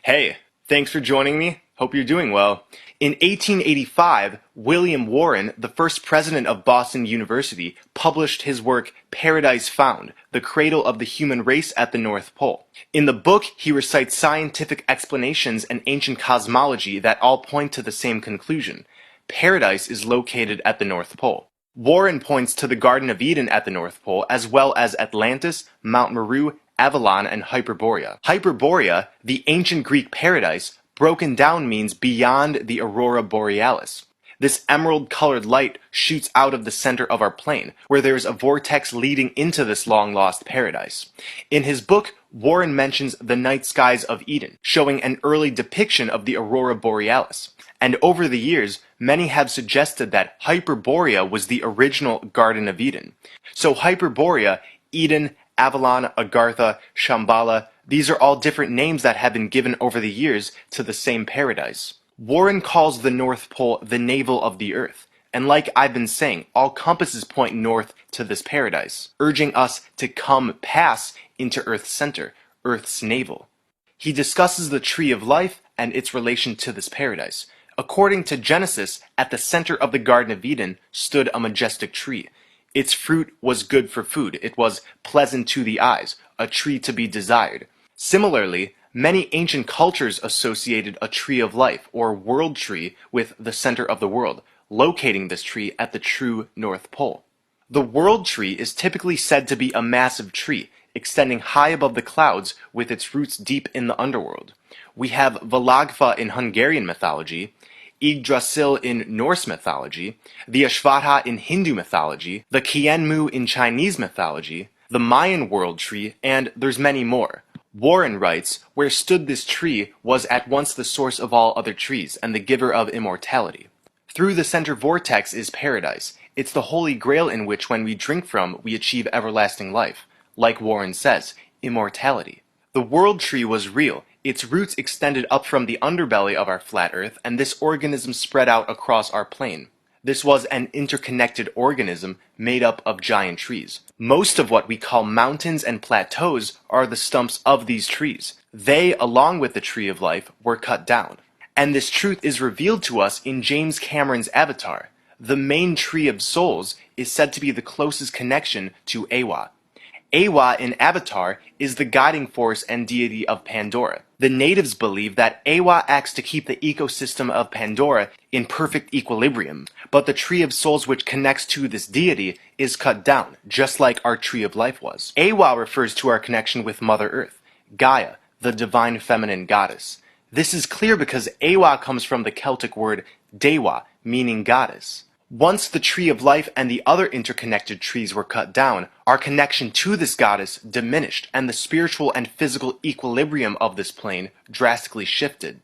Hey, thanks for joining me. Hope you're doing well. In 1885, William Warren, the first president of Boston University, published his work Paradise Found, the Cradle of the Human Race at the North Pole. In the book, he recites scientific explanations and ancient cosmology that all point to the same conclusion. Paradise is located at the North Pole. Warren points to the Garden of Eden at the North Pole, as well as Atlantis, Mount Meru, Avalon, and Hyperborea. Hyperborea, the ancient Greek paradise, broken down means beyond the Aurora Borealis. This emerald-colored light shoots out of the center of our plane, where there is a vortex leading into this long-lost paradise. In his book, Warren mentions the night skies of Eden, showing an early depiction of the Aurora Borealis. And over the years, many have suggested that Hyperborea was the original Garden of Eden. So Hyperborea, Eden, Avalon, Agartha, Shambhala, these are all different names that have been given over the years to the same paradise. Warren calls the North Pole the navel of the Earth, and like I've been saying, all compasses point north to this paradise, urging us to come pass into Earth's center, Earth's navel. He discusses the tree of life and its relation to this paradise. According to Genesis, at the center of the Garden of Eden stood a majestic tree. Its fruit was good for food. It was pleasant to the eyes, a tree to be desired. Similarly, many ancient cultures associated a tree of life, or world tree, with the center of the world, locating this tree at the true North Pole. The world tree is typically said to be a massive tree, extending high above the clouds with its roots deep in the underworld. We have Valagfa in Hungarian mythology, Yggdrasil in Norse mythology, the Ashvatha in Hindu mythology, the Qianmu in Chinese mythology, the Mayan world tree, and there's many more. Warren writes, "Where stood this tree was at once the source of all other trees, and the giver of immortality. Through the center vortex is paradise. It's the holy grail in which when we drink from, we achieve everlasting life. Like Warren says, immortality." The world tree was real. Its roots extended up from the underbelly of our flat Earth, and this organism spread out across our plane. This was an interconnected organism made up of giant trees. Most of what we call mountains and plateaus are the stumps of these trees. They, along with the tree of life, were cut down. And this truth is revealed to us in James Cameron's Avatar. The main tree of souls is said to be the closest connection to Awa. Awa in Avatar is the guiding force and deity of Pandora. The natives believe that Awa acts to keep the ecosystem of Pandora in perfect equilibrium, but the tree of souls which connects to this deity is cut down, just like our tree of life was. Awa refers to our connection with Mother Earth, Gaia, the divine feminine goddess. This is clear because Awa comes from the Celtic word Dewa, meaning goddess. Once the tree of life and the other interconnected trees were cut down, our connection to this goddess diminished, and the spiritual and physical equilibrium of this plane drastically shifted.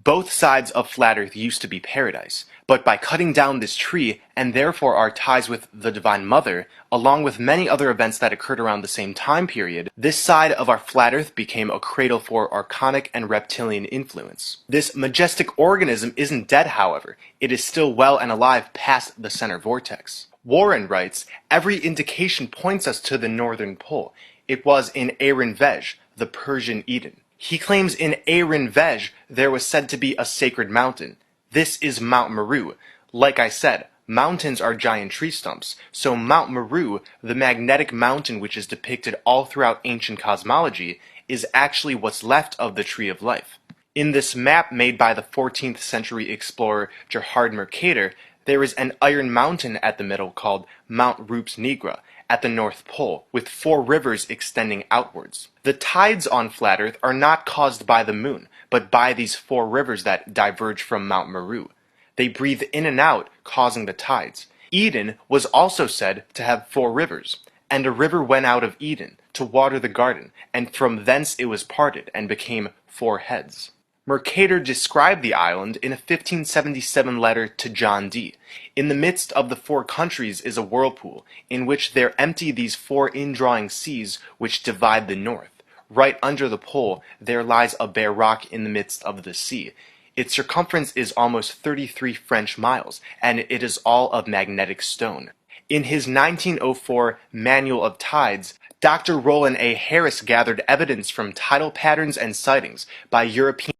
Both sides of flat Earth used to be paradise, but by cutting down this tree, and therefore our ties with the Divine Mother, along with many other events that occurred around the same time period, this side of our flat Earth became a cradle for archonic and reptilian influence. This majestic organism isn't dead, however. It is still well and alive past the center vortex. Warren writes, "Every indication points us to the northern pole. It was in Arin Vej, the Persian Eden." He claims in Arin Vej there was said to be a sacred mountain. This is Mount Meru. Like I said, mountains are giant tree stumps, so Mount Meru, the magnetic mountain which is depicted all throughout ancient cosmology, is actually what's left of the Tree of Life. In this map made by the 14th century explorer Gerhard Mercator, there is an iron mountain at the middle called Mount Rups Nigra, at the North Pole, with 4 rivers extending outwards. The tides on flat Earth are not caused by the moon, but by these 4 rivers that diverge from Mount Meru. They breathe in and out, causing the tides. Eden was also said to have 4 rivers, and a river went out of Eden to water the garden, and from thence it was parted, and became 4 heads. Mercator described the island in a 1577 letter to John Dee. In the midst of the 4 countries is a whirlpool, in which there empty these 4 indrawing seas which divide the north. Right under the pole there lies a bare rock in the midst of the sea. Its circumference is almost 33 French miles, and it is all of magnetic stone. In his 1904 Manual of Tides, Dr. Roland A. Harris gathered evidence from tidal patterns and sightings by European